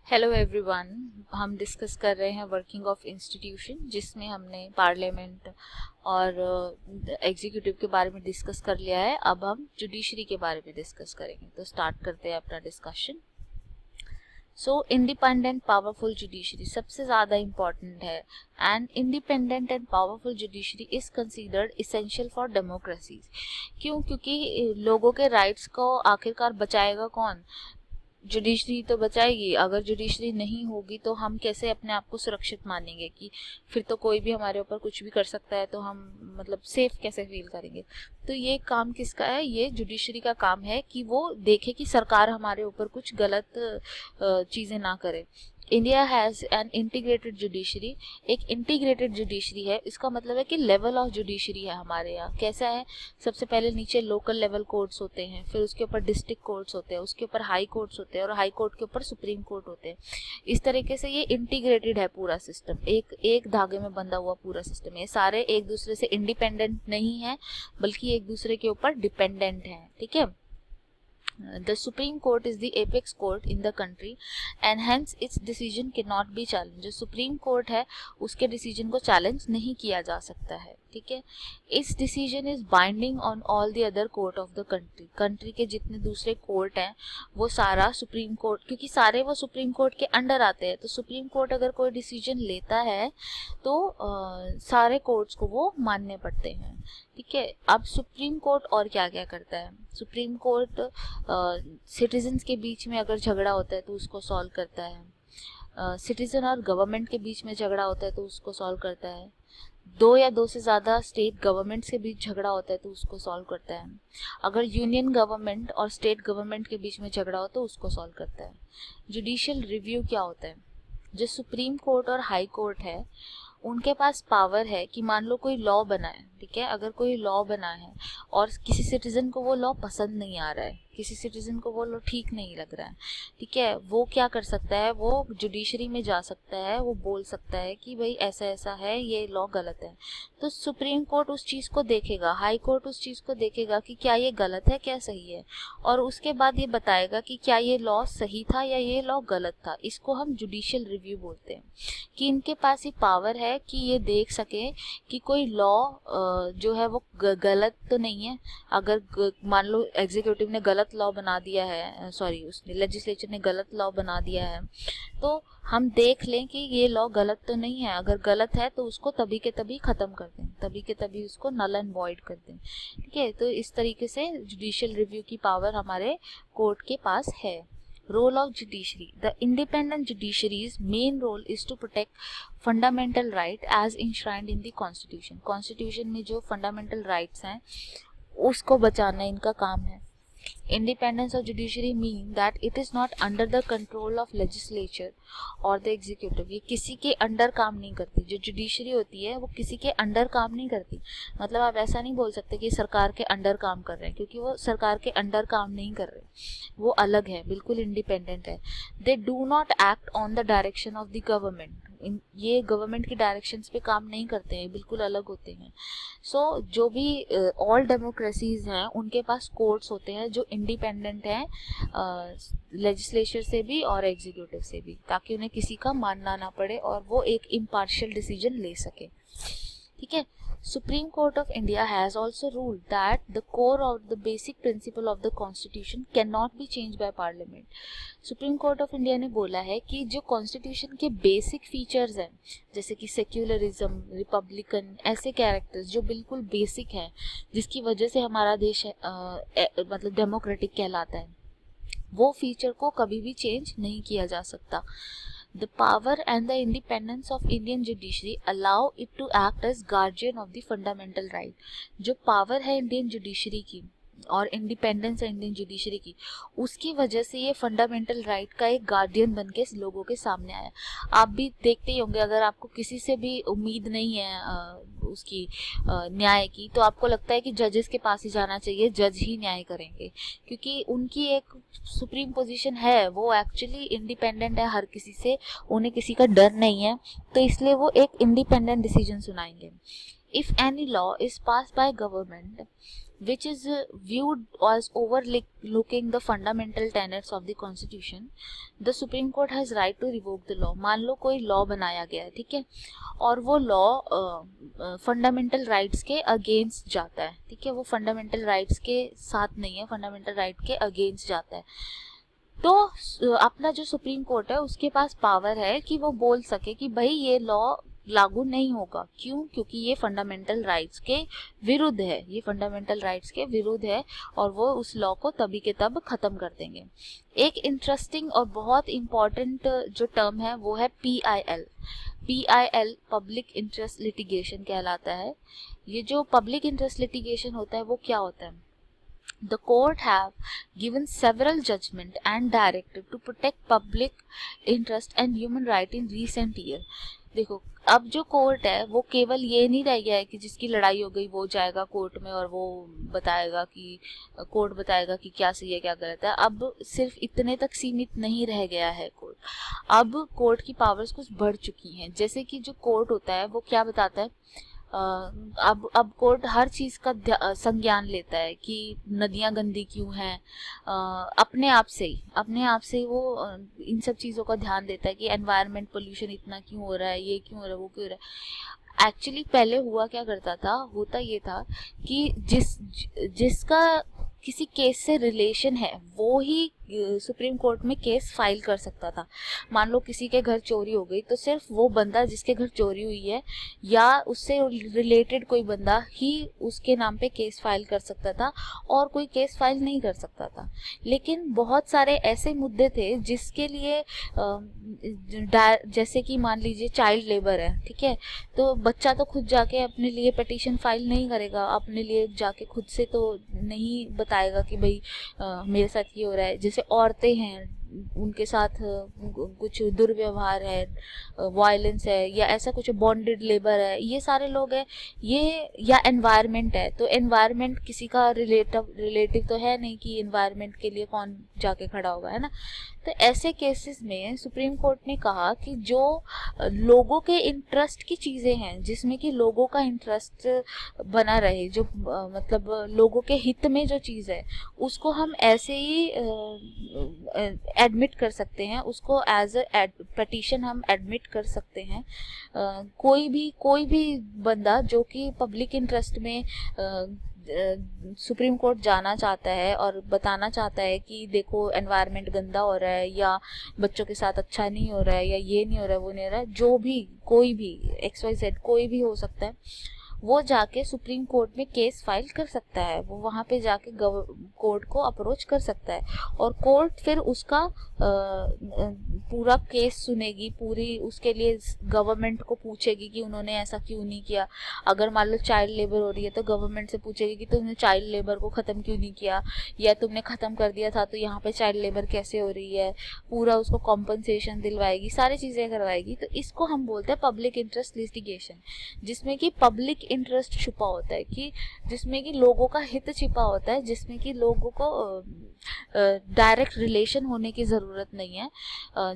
Hello everyone. हम discuss कर रहे हैं वर्किंग ऑफ इंस्टीट्यूशन, जिसमें हमने पार्लियामेंट और एग्जीक्यूटिव के बारे में डिस्कस कर लिया है। अब हम जुडिशरी के बारे में डिस्कस करेंगे। तो स्टार्ट करते हैं अपना डिस्कशन। सो इंडिपेंडेंट पावरफुल जुडिशरी सबसे ज़्यादा इम्पॉर्टेंट है, and independent and powerful judiciary is considered essential for democracies. क्यों? क्योंकि लोगों के राइट्स को आखिरकार बचाएगा कौन? जुडिशरी तो बचाएगी। अगर जुडिशरी नहीं होगी तो हम कैसे अपने आप को सुरक्षित मानेंगे कि फिर तो कोई भी हमारे ऊपर कुछ भी कर सकता है, तो हम मतलब सेफ कैसे फील करेंगे? तो ये काम किसका है? ये जुडिशरी का काम है कि वो देखे कि सरकार हमारे ऊपर कुछ गलत चीज़ें ना करे। India has an integrated judiciary. एक इंटीग्रेटेड जुडिशरी है, इसका मतलब है कि लेवल ऑफ जुडिशरी है हमारे यहाँ। कैसा है? सबसे पहले नीचे लोकल लेवल कोर्ट्स होते हैं, फिर उसके ऊपर डिस्ट्रिक्ट कोर्ट्स होते हैं, उसके ऊपर हाई कोर्ट्स होते हैं, और हाई कोर्ट के ऊपर सुप्रीम कोर्ट होते हैं। इस तरीके से ये इंटीग्रेटेड है पूरा सिस्टम, एक धागे में बंधा हुआ पूरा सिस्टम है। सारे एक दूसरे से इंडिपेंडेंट नहीं है, बल्कि एक दूसरे के ऊपर डिपेंडेंट है। ठीक है। The Supreme Court is the apex court in the country and hence its decision cannot be challenged. जो सुप्रीम कोर्ट है उसके डिसीजन को चैलेंज नहीं किया जा सकता है। ठीक है। इस decision is binding on all the other court of the country. Country के जितने दूसरे कोर्ट हैं वो सारा सुप्रीम कोर्ट, क्योंकि सारे वो सुप्रीम कोर्ट के अंडर आते हैं, तो सुप्रीम कोर्ट अगर कोई डिसीजन लेता है तो सारे कोर्ट्स को वो मानने पड़ते हैं। ठीक है। अब सुप्रीम कोर्ट और क्या क्या करता है? सुप्रीम कोर्ट सिटीजन्स के बीच में अगर झगड़ा होता है तो उसको सॉल्व करता है। सिटीजन और गवर्नमेंट के बीच में झगड़ा होता है तो उसको सॉल्व करता है। दो या दो से ज़्यादा स्टेट गवर्नमेंट्स के बीच झगड़ा होता है तो उसको सॉल्व करता है। अगर यूनियन गवर्नमेंट और स्टेट गवर्नमेंट के बीच में झगड़ा हो तो उसको सॉल्व करता है। जुडिशियल रिव्यू क्या होता है? जो सुप्रीम कोर्ट और हाई कोर्ट है उनके पास पावर है कि मान लो कोई लॉ बना है। ठीक है। अगर कोई लॉ बना है और किसी सिटीजन को वो लॉ पसंद नहीं आ रहा है, किसी सिटीजन को वो लॉ ठीक नहीं लग रहा है, ठीक है, वो क्या कर सकता है? वो जुडिशरी में जा सकता है, वो बोल सकता है कि भाई ऐसा ऐसा है, ये लॉ गलत है। तो सुप्रीम कोर्ट उस चीज़ को देखेगा, हाई कोर्ट उस चीज़ को देखेगा कि क्या ये गलत है, क्या सही है, और उसके बाद ये बताएगा कि क्या ये लॉ सही था या ये लॉ गलत था। इसको हम जुडिशियल रिव्यू बोलते हैं, कि इनके पास ये पावर है कि ये देख सके कि कोई लॉ जो है वो गलत तो नहीं है। अगर मान लो एग्जीक्यूटिव ने गलत लॉ बना दिया है, सॉरी उसने लेजिस्लेचर ने गलत लॉ बना दिया है, तो हम देख लें कि ये लॉ गलत तो नहीं है। अगर गलत है तो उसको तभी के तभी ख़त्म कर दें, तभी के तभी उसको नल एंड वॉइड कर दें। ठीक है। तो इस तरीके से जुडिशियल रिव्यू की पावर हमारे कोर्ट के पास है। Role of judiciary. The independent judiciary's main role is to protect fundamental right as enshrined in the constitution. Constitution में जो fundamental rights हैं उसको बचाना इनका काम है। Independence of judiciary mean that it is not under the control of legislature or the executive. ये किसी के अंडर काम नहीं करती। जो जुडिशरी होती है वो किसी के अंडर काम नहीं करती। मतलब आप ऐसा नहीं बोल सकते कि सरकार के अंडर काम कर रहे हैं, क्योंकि वो सरकार के अंडर काम नहीं कर रहे, वो अलग है, बिल्कुल इंडिपेंडेंट है। They do not act on the direction of the government. ये गवर्नमेंट की डायरेक्शंस पे काम नहीं करते हैं, बिल्कुल अलग होते हैं। सो जो भी ऑल डेमोक्रेसीज हैं उनके पास कोर्ट्स होते हैं जो इंडिपेंडेंट हैं लेजिस्लेचर से भी और एग्जीक्यूटिव से भी, ताकि उन्हें किसी का मानना ना पड़े और वो एक इम्पार्शियल डिसीजन ले सके। ठीक है। Supreme Court of India has also ruled that the core of the basic principle of the Constitution cannot be changed by Parliament. Supreme Court of India ने बोला है कि जो Constitution के basic features हैं, जैसे कि सेक्युलरिज्म, रिपब्लिकन, ऐसे कैरेक्टर्स जो बिल्कुल बेसिक हैं, जिसकी वजह से हमारा देश मतलब डेमोक्रेटिक कहलाता है, वो फीचर को कभी भी चेंज नहीं किया जा सकता। The power and the independence of Indian judiciary allow it to act as guardian of the fundamental right. जो पावर है इंडियन जुडिशरी की और इंडिपेंडेंस है इंडियन जुडिशरी की, उसकी वजह से ये फंडामेंटल राइट का एक गार्डियन बन के लोगों के सामने आया। आप भी देखते ही होंगे, अगर आपको किसी से भी उम्मीद नहीं है उसकी न्याय की, तो आपको लगता है कि जजेस के पास ही जाना चाहिए, जज ही न्याय करेंगे, क्योंकि उनकी एक सुप्रीम पोजीशन है, वो एक्चुअली इंडिपेंडेंट है हर किसी से, उन्हें किसी का डर नहीं है, तो इसलिए वो एक इंडिपेंडेंट डिसीजन सुनाएंगे। If any law is passed by government which is viewed as overlooking the fundamental tenets of the constitution, the supreme court has right to revoke the law. मान लो कोई लॉ बनाया गया है, ठीक है, और वो लॉ फंडामेंटल राइट्स के अगेंस्ट जाता है, ठीक है, वो फंडामेंटल राइट्स के साथ नहीं है, फंडामेंटल राइट के अगेंस्ट जाता है, तो अपना जो सुप्रीम कोर्ट है उसके पास पावर है कि वो बोल सके कि भाई ये लॉ लागू नहीं होगा। क्यों? क्योंकि ये फंडामेंटल राइट्स के विरुद्ध है, ये फंडामेंटल राइट्स के विरुद्ध है, और वो उस लॉ को तभी के तब खत्म कर देंगे। एक इंटरेस्टिंग और बहुत इम्पॉर्टेंट जो टर्म है वो है PIL। PIL public interest litigation कहलाता है। ये जो पब्लिक इंटरेस्ट लिटिगेशन होता है वो क्या होता है? The court have given several judgment and directive to protect public interest and human right in recent year। देखो, अब जो कोर्ट है वो केवल ये नहीं रह गया है कि जिसकी लड़ाई हो गई वो जाएगा कोर्ट में और वो बताएगा कि कोर्ट बताएगा कि क्या सही है क्या गलत है। अब सिर्फ इतने तक सीमित नहीं रह गया है कोर्ट, अब कोर्ट की पावर्स कुछ बढ़ चुकी हैं। जैसे कि जो कोर्ट होता है वो क्या बताता है, अब कोर्ट हर चीज का संज्ञान लेता है कि नदियां गंदी क्यों हैं, अपने आप से ही वो इन सब चीजों का ध्यान देता है कि एनवायरनमेंट पोल्यूशन इतना क्यों हो रहा है, ये क्यों हो रहा है, वो क्यों हो रहा है। एक्चुअली पहले हुआ क्या करता था, होता ये था कि जिसका किसी केस से रिलेशन है वो ही सुप्रीम कोर्ट में केस फाइल कर सकता था। मान लो किसी के घर चोरी हो गई तो सिर्फ वो बंदा जिसके घर चोरी हुई है या उससे रिलेटेड कोई बंदा ही उसके नाम पे केस फाइल कर सकता था और कोई केस फाइल नहीं कर सकता था। लेकिन बहुत सारे ऐसे मुद्दे थे जिसके लिए जैसे कि मान लीजिए चाइल्ड लेबर है, ठीक है, तो बच्चा तो खुद जाके अपने लिए पिटीशन फाइल नहीं करेगा, अपने लिए जाके खुद से तो नहीं बताएगा कि भाई मेरे साथ ये हो रहा है। जैसे औरतें हैं उनके साथ कुछ दुर्व्यवहार है, वायलेंस है, या ऐसा कुछ बॉन्डेड लेबर है, ये सारे लोग हैं, ये या एनवायरनमेंट है, तो एनवायरनमेंट किसी का रिलेटिव तो है नहीं कि एनवायरनमेंट के लिए कौन जाके खड़ा होगा, है ना। तो ऐसे केसेस में सुप्रीम कोर्ट ने कहा कि जो लोगों के इंटरेस्ट की चीज़ें हैं, जिसमें कि लोगों का इंटरेस्ट बना रहे, जो मतलब लोगों के हित में जो चीज़ है उसको हम ऐसे ही एडमिट कर सकते हैं, उसको एज अ पिटीशन हम एडमिट कर सकते हैं। कोई भी बंदा जो कि पब्लिक इंटरेस्ट में सुप्रीम कोर्ट जाना चाहता है और बताना चाहता है कि देखो एनवायरनमेंट गंदा हो रहा है या बच्चों के साथ अच्छा नहीं हो रहा है या ये नहीं हो रहा है वो नहीं हो रहा है, जो भी कोई भी XYZ कोई भी हो सकता है, वो जाके सुप्रीम कोर्ट में केस फाइल कर सकता है। वो वहाँ पे जाके कोर्ट को अप्रोच कर सकता है और कोर्ट फिर उसका पूरा केस सुनेगी, पूरी उसके लिए गवर्नमेंट को पूछेगी कि उन्होंने ऐसा क्यों नहीं किया। अगर मान लो चाइल्ड लेबर हो रही है तो गवर्नमेंट से पूछेगी कि तुमने चाइल्ड लेबर को ख़त्म क्यों नहीं किया, या तुमने ख़त्म कर दिया था तो यहाँ पे चाइल्ड लेबर कैसे हो रही है, पूरा उसको कॉम्पनसेशन दिलवाएगी, सारी चीज़ें करवाएगी। तो इसको हम बोलते हैं पब्लिक इंटरेस्ट लिटिगेशन, जिसमें कि पब्लिक इंटरेस्ट छुपा होता है, कि जिसमें कि लोगों का हित छिपा होता है, जिसमें कि लोगों को डायरेक्ट रिलेशन होने की ज़रूरत नहीं है,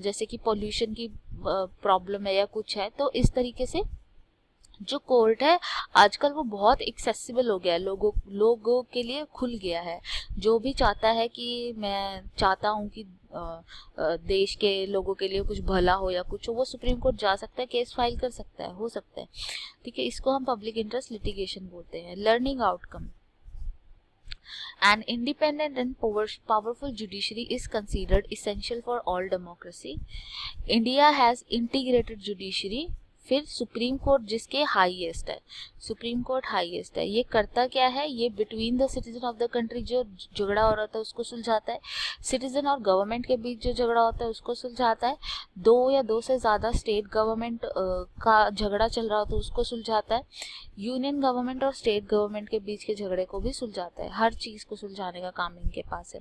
जैसे कि पोल्यूशन की प्रॉब्लम है या कुछ है। तो इस तरीके से जो कोर्ट है आजकल वो बहुत एक्सेसिबल हो गया है, लोगों के लिए खुल गया है। जो भी चाहता है कि मैं चाहता हूँ कि देश के लोगों के लिए कुछ भला हो या कुछ हो, वो सुप्रीम कोर्ट जा सकता है, केस फाइल कर सकता है, हो सकता है, ठीक है। इसको हम पब्लिक इंटरेस्ट लिटिगेशन बोलते हैं। Learning outcome, an independent and powerful judiciary is considered essential for all democracy. India has integrated judiciary। फिर सुप्रीम कोर्ट जिसके हाईएस्ट है, सुप्रीम कोर्ट हाईएस्ट है, ये करता क्या है, ये between the citizen of the country जो झगड़ा हो रहा था उसको सुलझाता है, सिटीजन और गवर्नमेंट के बीच जो झगड़ा होता है उसको सुलझाता है, दो या दो से ज़्यादा स्टेट गवर्नमेंट का झगड़ा चल रहा होता है उसको सुलझाता है, यूनियन गवर्नमेंट और स्टेट गवर्नमेंट के बीच के झगड़े को भी सुलझाता है। हर चीज़ को सुलझाने का काम इनके पास है।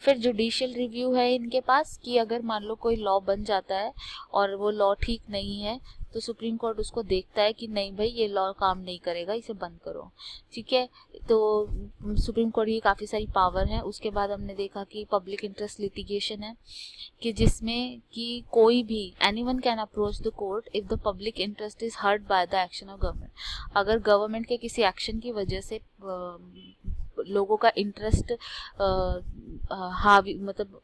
फिर जुडिशियल रिव्यू है इनके पास, कि अगर मान लो कोई लॉ बन जाता है और वो लॉ ठीक नहीं है तो सुप्रीम कोर्ट उसको देखता है कि नहीं भाई ये लॉ काम नहीं करेगा, इसे बंद करो, ठीक है। तो सुप्रीम कोर्ट की काफ़ी सारी पावर है। उसके बाद हमने देखा कि पब्लिक इंटरेस्ट लिटिगेशन है, कि जिसमें कि कोई भी anyone can approach the court if the public interest is hurt by the action of government. अगर गवर्नमेंट के किसी एक्शन की वजह से लोगों का इंटरेस्ट हावी मतलब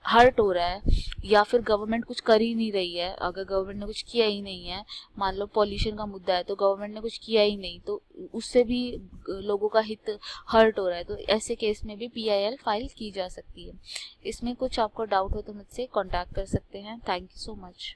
हर्ट हो रहा है, या फिर गवर्नमेंट कुछ कर ही नहीं रही है। अगर गवर्नमेंट ने कुछ किया ही नहीं है, मान लो पॉल्यूशन का मुद्दा है तो गवर्नमेंट ने कुछ किया ही नहीं, तो उससे भी लोगों का हित हर्ट हो रहा है, तो ऐसे केस में भी PIL फाइल की जा सकती है। इसमें कुछ आपको डाउट हो तो मुझसे कांटेक्ट कर सकते हैं। Thank you so much.